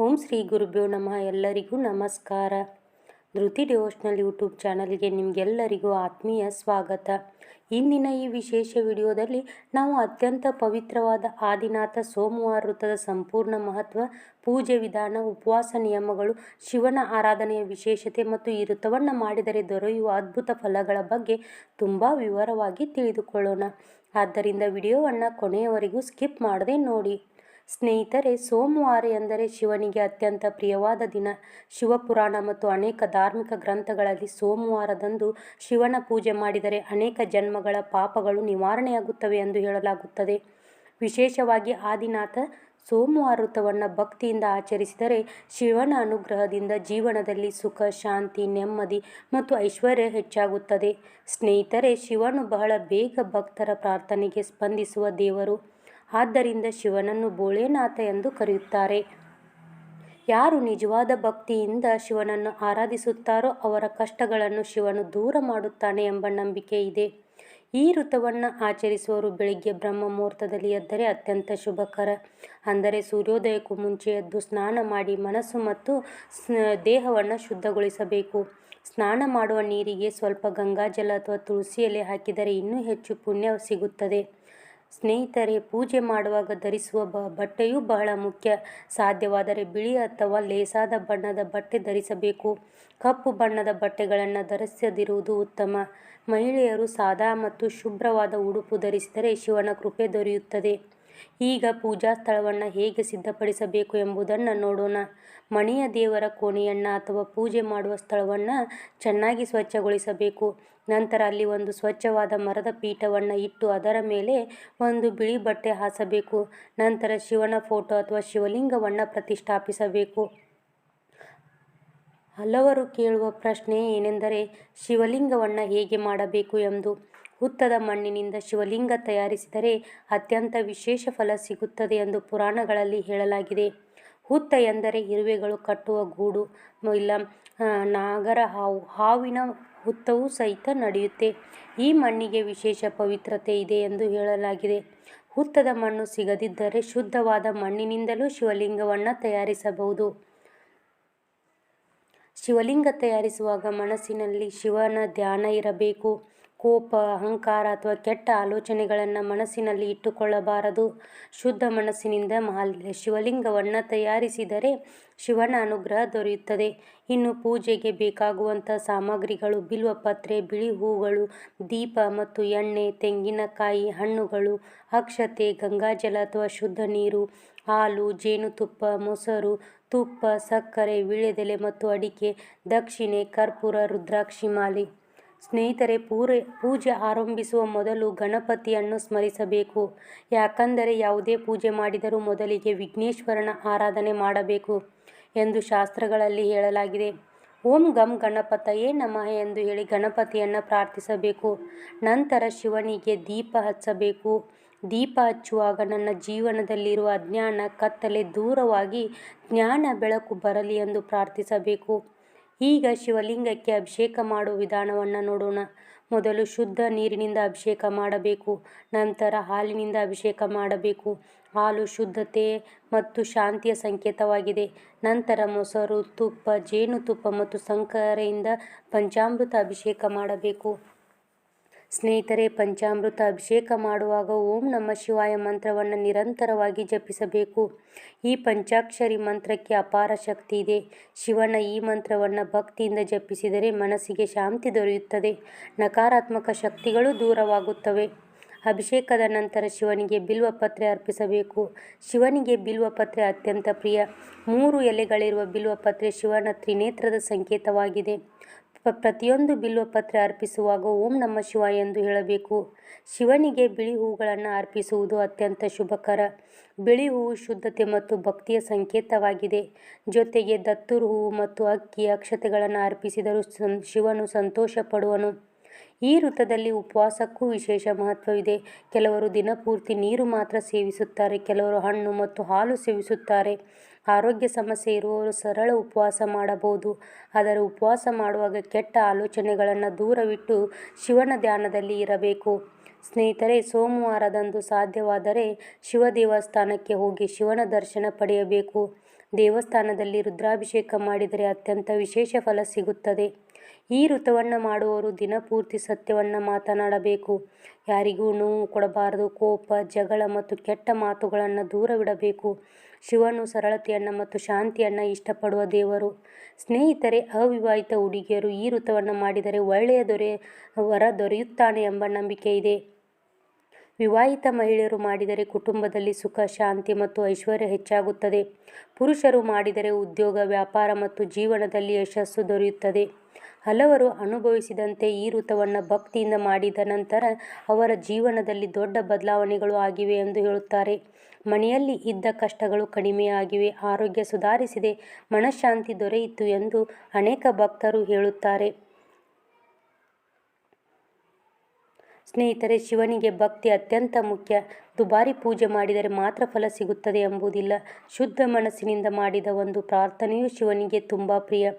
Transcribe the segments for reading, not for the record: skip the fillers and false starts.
ಓಂ ಶ್ರೀ ಗುರುಭ್ಯೋ ನಮಃ. ಎಲ್ಲರಿಗೂ ನಮಸ್ಕಾರ. ಧೃತಿ ಡಿವೋಷನಲ್ ಯೂಟ್ಯೂಬ್ ಚಾನಲ್ಗೆ ನಿಮಗೆಲ್ಲರಿಗೂ ಆತ್ಮೀಯ ಸ್ವಾಗತ. ಇಂದಿನ ಈ ವಿಶೇಷ ವಿಡಿಯೋದಲ್ಲಿ ನಾವು ಅತ್ಯಂತ ಪವಿತ್ರವಾದ ಆದಿನಾಥ ಸೋಮವಾರ ವೃತದ ಸಂಪೂರ್ಣ ಮಹತ್ವ, ಪೂಜೆ ವಿಧಾನ, ಉಪವಾಸ ನಿಯಮಗಳು, ಶಿವನ ಆರಾಧನೆಯ ವಿಶೇಷತೆ ಮತ್ತು ಈ ವೃತವನ್ನು ಮಾಡಿದರೆ ದೊರೆಯುವ ಅದ್ಭುತ ಫಲಗಳ ಬಗ್ಗೆ ತುಂಬ ವಿವರವಾಗಿ ತಿಳಿದುಕೊಳ್ಳೋಣ. ಆದ್ದರಿಂದ ವಿಡಿಯೋವನ್ನು ಕೊನೆಯವರೆಗೂ ಸ್ಕಿಪ್ ಮಾಡದೆ ನೋಡಿ. ಸ್ನೇಹಿತರೆ, ಸೋಮವಾರ ಎಂದರೆ ಶಿವನಿಗೆ ಅತ್ಯಂತ ಪ್ರಿಯವಾದ ದಿನ. ಶಿವಪುರಾಣ ಮತ್ತು ಅನೇಕ ಧಾರ್ಮಿಕ ಗ್ರಂಥಗಳಲ್ಲಿ ಸೋಮವಾರದಂದು ಶಿವನ ಪೂಜೆ ಮಾಡಿದರೆ ಅನೇಕ ಜನ್ಮಗಳ ಪಾಪಗಳು ನಿವಾರಣೆಯಾಗುತ್ತವೆ ಎಂದು ಹೇಳಲಾಗುತ್ತದೆ. ವಿಶೇಷವಾಗಿ ಆದಿನಾಥ ಸೋಮವಾರ ವೃತವನ್ನು ಭಕ್ತಿಯಿಂದ ಆಚರಿಸಿದರೆ ಶಿವನ ಅನುಗ್ರಹದಿಂದ ಜೀವನದಲ್ಲಿ ಸುಖ, ಶಾಂತಿ, ನೆಮ್ಮದಿ ಮತ್ತು ಐಶ್ವರ್ಯ ಹೆಚ್ಚಾಗುತ್ತದೆ. ಸ್ನೇಹಿತರೆ, ಶಿವನು ಬಹಳ ಬೇಗ ಭಕ್ತರ ಪ್ರಾರ್ಥನೆಗೆ ಸ್ಪಂದಿಸುವ ದೇವರು. ಆದ್ದರಿಂದ ಶಿವನನ್ನು ಭೋಳೆನಾಥ ಎಂದು ಕರೆಯುತ್ತಾರೆ. ಯಾರು ನಿಜವಾದ ಭಕ್ತಿಯಿಂದ ಶಿವನನ್ನು ಆರಾಧಿಸುತ್ತಾರೋ ಅವರ ಕಷ್ಟಗಳನ್ನು ಶಿವನು ದೂರ ಮಾಡುತ್ತಾನೆ ಎಂಬ ನಂಬಿಕೆ ಇದೆ. ಈ ವೃತವನ್ನು ಆಚರಿಸುವವರು ಬೆಳಿಗ್ಗೆ ಬ್ರಹ್ಮ ಮುಹೂರ್ತದಲ್ಲಿ ಎದ್ದರೆ ಅತ್ಯಂತ ಶುಭಕರ. ಅಂದರೆ ಸೂರ್ಯೋದಯಕ್ಕೂ ಮುಂಚೆ ಎದ್ದು ಸ್ನಾನ ಮಾಡಿ ಮನಸ್ಸು ಮತ್ತು ದೇಹವನ್ನು ಶುದ್ಧಗೊಳಿಸಬೇಕು. ಸ್ನಾನ ಮಾಡುವ ನೀರಿಗೆ ಸ್ವಲ್ಪ ಗಂಗಾಜಲ ಅಥವಾ ತುಳಸಿ ಎಲೆ ಹಾಕಿದರೆ ಇನ್ನೂ ಹೆಚ್ಚು ಪುಣ್ಯ ಸಿಗುತ್ತದೆ. ಸ್ನೇಹಿತರೆ, ಪೂಜೆ ಮಾಡುವಾಗ ಧರಿಸುವ ಬಟ್ಟೆಯೂ ಬಹಳ ಮುಖ್ಯ. ಸಾಧ್ಯವಾದರೆ ಬಿಳಿ ಅಥವಾ ಲೇಸಾದ ಬಣ್ಣದ ಬಟ್ಟೆ ಧರಿಸಬೇಕು. ಕಪ್ಪು ಬಣ್ಣದ ಬಟ್ಟೆಗಳನ್ನು ಧರಿಸದಿರುವುದು ಉತ್ತಮ. ಮಹಿಳೆಯರು ಸಾದಾ ಮತ್ತು ಶುಭ್ರವಾದ ಉಡುಪು ಧರಿಸಿದರೆ ಶಿವನ ಕೃಪೆ ದೊರೆಯುತ್ತದೆ. ಈಗ ಪೂಜಾ ಸ್ಥಳವನ್ನು ಹೇಗೆ ಸಿದ್ಧಪಡಿಸಬೇಕು ಎಂಬುದನ್ನು ನೋಡೋಣ. ಮನೆಯ ದೇವರ ಕೋಣೆಯನ್ನು ಅಥವಾ ಪೂಜೆ ಮಾಡುವ ಸ್ಥಳವನ್ನು ಚೆನ್ನಾಗಿ ಸ್ವಚ್ಛಗೊಳಿಸಬೇಕು. ನಂತರ ಅಲ್ಲಿ ಒಂದು ಸ್ವಚ್ಛವಾದ ಮರದ ಪೀಠವನ್ನು ಇಟ್ಟು ಅದರ ಮೇಲೆ ಒಂದು ಬಿಳಿ ಬಟ್ಟೆ ಹಾಸಬೇಕು. ನಂತರ ಶಿವನ ಫೋಟೋ ಅಥವಾ ಶಿವಲಿಂಗವನ್ನು ಪ್ರತಿಷ್ಠಾಪಿಸಬೇಕು. ಹಲವರು ಕೇಳುವ ಪ್ರಶ್ನೆ ಏನೆಂದರೆ ಶಿವಲಿಂಗವನ್ನು ಹೇಗೆ ಮಾಡಬೇಕು ಎಂದು. ಹುತ್ತದ ಮಣ್ಣಿನಿಂದ ಶಿವಲಿಂಗ ತಯಾರಿಸಿದರೆ ಅತ್ಯಂತ ವಿಶೇಷ ಫಲ ಸಿಗುತ್ತದೆ ಎಂದು ಪುರಾಣಗಳಲ್ಲಿ ಹೇಳಲಾಗಿದೆ. ಹುತ್ತ ಎಂದರೆ ಇರುವೆಗಳು ಕಟ್ಟುವ ಗೂಡು, ಇಲ್ಲ ನಾಗರ ಹಾವಿನ ಹುತ್ತವೂ ಸಹಿತ ನಡೆಯುತ್ತೆ. ಈ ಮಣ್ಣಿಗೆ ವಿಶೇಷ ಪವಿತ್ರತೆ ಇದೆ ಎಂದು ಹೇಳಲಾಗಿದೆ. ಹುತ್ತದ ಮಣ್ಣು ಸಿಗದಿದ್ದರೆ ಶುದ್ಧವಾದ ಮಣ್ಣಿನಿಂದಲೂ ಶಿವಲಿಂಗವನ್ನು ತಯಾರಿಸಬಹುದು. ಶಿವಲಿಂಗ ತಯಾರಿಸುವಾಗ ಮನಸ್ಸಿನಲ್ಲಿ ಶಿವನ ಧ್ಯಾನ ಇರಬೇಕು. ಕೋಪ, ಅಹಂಕಾರ ಅಥವಾ ಕೆಟ್ಟ ಆಲೋಚನೆಗಳನ್ನು ಮನಸ್ಸಿನಲ್ಲಿ ಇಟ್ಟುಕೊಳ್ಳಬಾರದು. ಶುದ್ಧ ಮನಸ್ಸಿನಿಂದ ಶಿವಲಿಂಗವನ್ನು ತಯಾರಿಸಿದರೆ ಶಿವನ ಅನುಗ್ರಹ ದೊರೆಯುತ್ತದೆ. ಇನ್ನು ಪೂಜೆಗೆ ಬೇಕಾಗುವಂಥ ಸಾಮಗ್ರಿಗಳು: ಬಿಲ್ವಪತ್ರೆ, ಬಿಳಿ ಹೂಗಳು, ದೀಪ ಮತ್ತು ಎಣ್ಣೆ, ತೆಂಗಿನಕಾಯಿ, ಹಣ್ಣುಗಳು, ಅಕ್ಷತೆ, ಗಂಗಾಜಲ ಅಥವಾ ಶುದ್ಧ ನೀರು, ಹಾಲು, ಜೇನುತುಪ್ಪ, ಮೊಸರು, ತುಪ್ಪ, ಸಕ್ಕರೆ, ವೀಳ್ಯದೆಲೆ ಮತ್ತು ಅಡಿಕೆ, ದಕ್ಷಿಣೆ, ಕರ್ಪೂರ, ರುದ್ರಾಕ್ಷಿ ಮಾಲೆ. ಸ್ನೇಹಿತರೆ, ಪೂಜೆ ಆರಂಭಿಸುವ ಮೊದಲು ಗಣಪತಿಯನ್ನು ಸ್ಮರಿಸಬೇಕು. ಯಾಕಂದರೆ ಯಾವುದೇ ಪೂಜೆ ಮಾಡಿದರೂ ಮೊದಲಿಗೆ ವಿಘ್ನೇಶ್ವರನ ಆರಾಧನೆ ಮಾಡಬೇಕು ಎಂದು ಶಾಸ್ತ್ರಗಳಲ್ಲಿ ಹೇಳಲಾಗಿದೆ. ಓಂ ಗಂ ಗಣಪತಯೇ ನಮಃ ಎಂದು ಹೇಳಿ ಗಣಪತಿಯನ್ನು ಪ್ರಾರ್ಥಿಸಬೇಕು. ನಂತರ ಶಿವನಿಗೆ ದೀಪ ಹಚ್ಚಬೇಕು. ದೀಪ ಹಚ್ಚುವಾಗ ನನ್ನ ಜೀವನದಲ್ಲಿರುವ ಅಜ್ಞಾನ, ಕತ್ತಲೆ ದೂರವಾಗಿ ಜ್ಞಾನ ಬೆಳಕು ಬರಲಿ ಎಂದು ಪ್ರಾರ್ಥಿಸಬೇಕು. ಈಗ ಶಿವಲಿಂಗಕ್ಕೆ ಅಭಿಷೇಕ ಮಾಡುವ ವಿಧಾನವನ್ನು ನೋಡೋಣ. ಮೊದಲು ಶುದ್ಧ ನೀರಿನಿಂದ ಅಭಿಷೇಕ ಮಾಡಬೇಕು. ನಂತರ ಹಾಲಿನಿಂದ ಅಭಿಷೇಕ ಮಾಡಬೇಕು. ಹಾಲು ಶುದ್ಧತೆ ಮತ್ತು ಶಾಂತಿಯ ಸಂಕೇತವಾಗಿದೆ. ನಂತರ ಮೊಸರು, ತುಪ್ಪ, ಜೇನುತುಪ್ಪ ಮತ್ತು ಸಕ್ಕರೆಯಿಂದ ಪಂಚಾಮೃತ ಅಭಿಷೇಕ ಮಾಡಬೇಕು. ಸ್ನೇಹಿತರೆ, ಪಂಚಾಮೃತ ಅಭಿಷೇಕ ಮಾಡುವಾಗ ಓಂ ನಮಃ ಶಿವಾಯ ಮಂತ್ರವನ್ನು ನಿರಂತರವಾಗಿ ಜಪಿಸಬೇಕು. ಈ ಪಂಚಾಕ್ಷರಿ ಮಂತ್ರಕ್ಕೆ ಅಪಾರ ಶಕ್ತಿ ಇದೆ. ಶಿವನ ಈ ಮಂತ್ರವನ್ನು ಭಕ್ತಿಯಿಂದ ಜಪಿಸಿದರೆ ಮನಸ್ಸಿಗೆ ಶಾಂತಿ ದೊರೆಯುತ್ತದೆ, ನಕಾರಾತ್ಮಕ ಶಕ್ತಿಗಳು ದೂರವಾಗುತ್ತವೆ. ಅಭಿಷೇಕದ ನಂತರ ಶಿವನಿಗೆ ಬಿಲ್ವಪತ್ರೆ ಅರ್ಪಿಸಬೇಕು. ಶಿವನಿಗೆ ಬಿಲ್ವಪತ್ರೆ ಅತ್ಯಂತ ಪ್ರಿಯ. 3 ಎಲೆಗಳಿರುವ ಬಿಲ್ವಪತ್ರೆ ಶಿವನ ತ್ರಿನೇತ್ರದ ಸಂಕೇತವಾಗಿದೆ. ಪ್ರತಿಯೊಂದು ಬಿಲ್ವಪತ್ರೆ ಅರ್ಪಿಸುವಾಗ ಓಂ ನಮಃ ಶಿವಾಯ ಎಂದು ಹೇಳಬೇಕು. ಶಿವನಿಗೆ ಬಿಳಿ ಹೂಗಳನ್ನು ಅರ್ಪಿಸುವುದು ಅತ್ಯಂತ ಶುಭಕರ. ಬಿಳಿ ಹೂವು ಶುದ್ಧತೆ ಮತ್ತು ಭಕ್ತಿಯ ಸಂಕೇತವಾಗಿದೆ. ಜೊತೆಗೆ ದತ್ತೂರು ಹೂವು ಮತ್ತು ಅಕ್ಕಿ, ಅಕ್ಷತೆಗಳನ್ನು ಅರ್ಪಿಸಿದರೂ ಶಿವನು ಸಂತೋಷ ಪಡುವನು. ಈ ವೃತದಲ್ಲಿ ಉಪವಾಸಕ್ಕೂ ವಿಶೇಷ ಮಹತ್ವವಿದೆ. ಕೆಲವರು ದಿನಪೂರ್ತಿ ನೀರು ಮಾತ್ರ ಸೇವಿಸುತ್ತಾರೆ, ಕೆಲವರು ಹಣ್ಣು ಮತ್ತು ಹಾಲು ಸೇವಿಸುತ್ತಾರೆ. ಆರೋಗ್ಯ ಸಮಸ್ಯೆ ಇರುವವರು ಸರಳ ಉಪವಾಸ ಮಾಡಬಹುದು. ಆದರೆ ಉಪವಾಸ ಮಾಡುವಾಗ ಕೆಟ್ಟ ಆಲೋಚನೆಗಳನ್ನು ದೂರವಿಟ್ಟು ಶಿವನ ಧ್ಯಾನದಲ್ಲಿ ಇರಬೇಕು. ಸ್ನೇಹಿತರೆ, ಸೋಮವಾರದಂದು ಸಾಧ್ಯವಾದರೆ ಶಿವ ದೇವಸ್ಥಾನಕ್ಕೆ ಹೋಗಿ ಶಿವನ ದರ್ಶನ ಪಡೆಯಬೇಕು. ದೇವಸ್ಥಾನದಲ್ಲಿ ರುದ್ರಾಭಿಷೇಕ ಮಾಡಿದರೆ ಅತ್ಯಂತ ವಿಶೇಷ ಫಲ ಸಿಗುತ್ತದೆ. ಈ ವ್ರತವನ್ನು ಮಾಡುವವರು ದಿನಪೂರ್ತಿ ಸತ್ಯವನ್ನು ಮಾತನಾಡಬೇಕು. ಯಾರಿಗೂ ನೋವು ಕೊಡಬಾರದು. ಕೋಪ, ಜಗಳ ಮತ್ತು ಕೆಟ್ಟ ಮಾತುಗಳನ್ನು ದೂರವಿಡಬೇಕು. ಶಿವನು ಸರಳತೆಯನ್ನು ಮತ್ತು ಶಾಂತಿಯನ್ನು ಇಷ್ಟಪಡುವ ದೇವರು. ಸ್ನೇಹಿತರೆ, ಅವಿವಾಹಿತ ಹುಡುಗಿಯರು ಈ ವ್ರತವನ್ನು ಮಾಡಿದರೆ ಒಳ್ಳೆಯ ವರ ದೊರೆಯುತ್ತಾನೆ ಎಂಬ ನಂಬಿಕೆ ಇದೆ. ವಿವಾಹಿತ ಮಹಿಳೆಯರು ಮಾಡಿದರೆ ಕುಟುಂಬದಲ್ಲಿ ಸುಖ, ಶಾಂತಿ ಮತ್ತು ಐಶ್ವರ್ಯ ಹೆಚ್ಚಾಗುತ್ತದೆ. ಪುರುಷರು ಮಾಡಿದರೆ ಉದ್ಯೋಗ, ವ್ಯಾಪಾರ ಮತ್ತು ಜೀವನದಲ್ಲಿ ಯಶಸ್ಸು ದೊರೆಯುತ್ತದೆ. ಹಲವರು ಅನುಭವಿಸಿದಂತೆ ಈ ವ್ರತವನ್ನು ಭಕ್ತಿಯಿಂದ ಮಾಡಿದ ನಂತರ ಅವರ ಜೀವನದಲ್ಲಿ ದೊಡ್ಡ ಬದಲಾವಣೆಗಳು ಆಗಿವೆ ಎಂದು ಹೇಳುತ್ತಾರೆ. ಮನೆಯಲ್ಲಿ ಇದ್ದ ಕಷ್ಟಗಳು ಕಡಿಮೆಯಾಗಿವೆ, ಆರೋಗ್ಯ ಸುಧಾರಿಸಿದೆ, ಮನಃಶಾಂತಿ ದೊರೆಯಿತು ಎಂದು ಅನೇಕ ಭಕ್ತರು ಹೇಳುತ್ತಾರೆ. ಸ್ನೇಹಿತರೆ, ಶಿವನಿಗೆ ಭಕ್ತಿ ಅತ್ಯಂತ ಮುಖ್ಯ. ದುಬಾರಿ ಪೂಜೆ ಮಾಡಿದರೆ ಮಾತ್ರ ಫಲ ಸಿಗುತ್ತದೆ ಎಂಬುದಿಲ್ಲ. ಶುದ್ಧ ಮನಸ್ಸಿನಿಂದ ಮಾಡಿದ ಒಂದು ಪ್ರಾರ್ಥನೆಯು ಶಿವನಿಗೆ ತುಂಬ ಪ್ರಿಯ.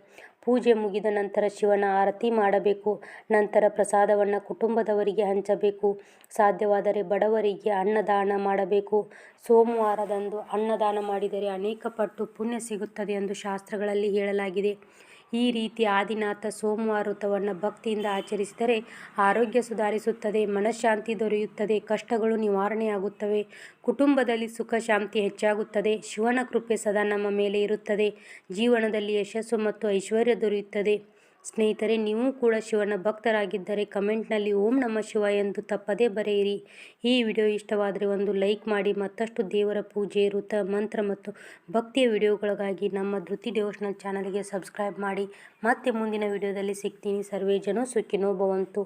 ಪೂಜೆ ಮುಗಿದ ನಂತರ ಶಿವನ ಆರತಿ ಮಾಡಬೇಕು. ನಂತರ ಪ್ರಸಾದವನ್ನು ಕುಟುಂಬದವರಿಗೆ ಹಂಚಬೇಕು. ಸಾಧ್ಯವಾದರೆ ಬಡವರಿಗೆ ಅನ್ನದಾನ ಮಾಡಬೇಕು. ಸೋಮವಾರದಂದು ಅನ್ನದಾನ ಮಾಡಿದರೆ ಅನೇಕ ಪಟ್ಟು ಪುಣ್ಯ ಸಿಗುತ್ತದೆ ಎಂದು ಶಾಸ್ತ್ರಗಳಲ್ಲಿ ಹೇಳಲಾಗಿದೆ. ಈ ರೀತಿ ಆದಿನಾಥ ಸೋಮವಾರ ವ್ರತವನ್ನು ಭಕ್ತಿಯಿಂದ ಆಚರಿಸಿದರೆ ಆರೋಗ್ಯ ಸುಧಾರಿಸುತ್ತದೆ, ಮನಃಶಾಂತಿ ದೊರೆಯುತ್ತದೆ, ಕಷ್ಟಗಳು ನಿವಾರಣೆಯಾಗುತ್ತವೆ, ಕುಟುಂಬದಲ್ಲಿ ಸುಖ ಶಾಂತಿ ಹೆಚ್ಚಾಗುತ್ತದೆ. ಶಿವನ ಕೃಪೆ ಸದಾ ನಮ್ಮ ಮೇಲೆ ಇರುತ್ತದೆ. ಜೀವನದಲ್ಲಿ ಯಶಸ್ಸು ಮತ್ತು ಐಶ್ವರ್ಯ ದೊರೆಯುತ್ತದೆ. ಸ್ನೇಹಿತರೆ, ನೀವು ಕೂಡ ಶಿವನ ಭಕ್ತರಾಗಿದ್ದರೆ ಕಮೆಂಟ್ನಲ್ಲಿ ಓಂ ನಮಃ ಶಿವಾಯ ಎಂದು ತಪ್ಪದೇ ಬರೆಯಿರಿ. ಈ ವಿಡಿಯೋ ಇಷ್ಟವಾದರೆ ಒಂದು ಲೈಕ್ ಮಾಡಿ. ಮತ್ತಷ್ಟು ದೇವರ ಪೂಜೆ, ವ್ರತ, ಮಂತ್ರ ಮತ್ತು ಭಕ್ತಿಯ ವಿಡಿಯೋಗಳಿಗಾಗಿ ನಮ್ಮ ಧೃತಿ ಡಿವೋಷನಲ್ ಚಾನಲ್ಗೆ ಸಬ್ಸ್ಕ್ರೈಬ್ ಮಾಡಿ. ಮತ್ತೆ ಮುಂದಿನ ವಿಡಿಯೋದಲ್ಲಿ ಸಿಗ್ತೀನಿ. ಸರ್ವೇ ಜನೋ ಸುಖಿನೋ ಭವಂತು.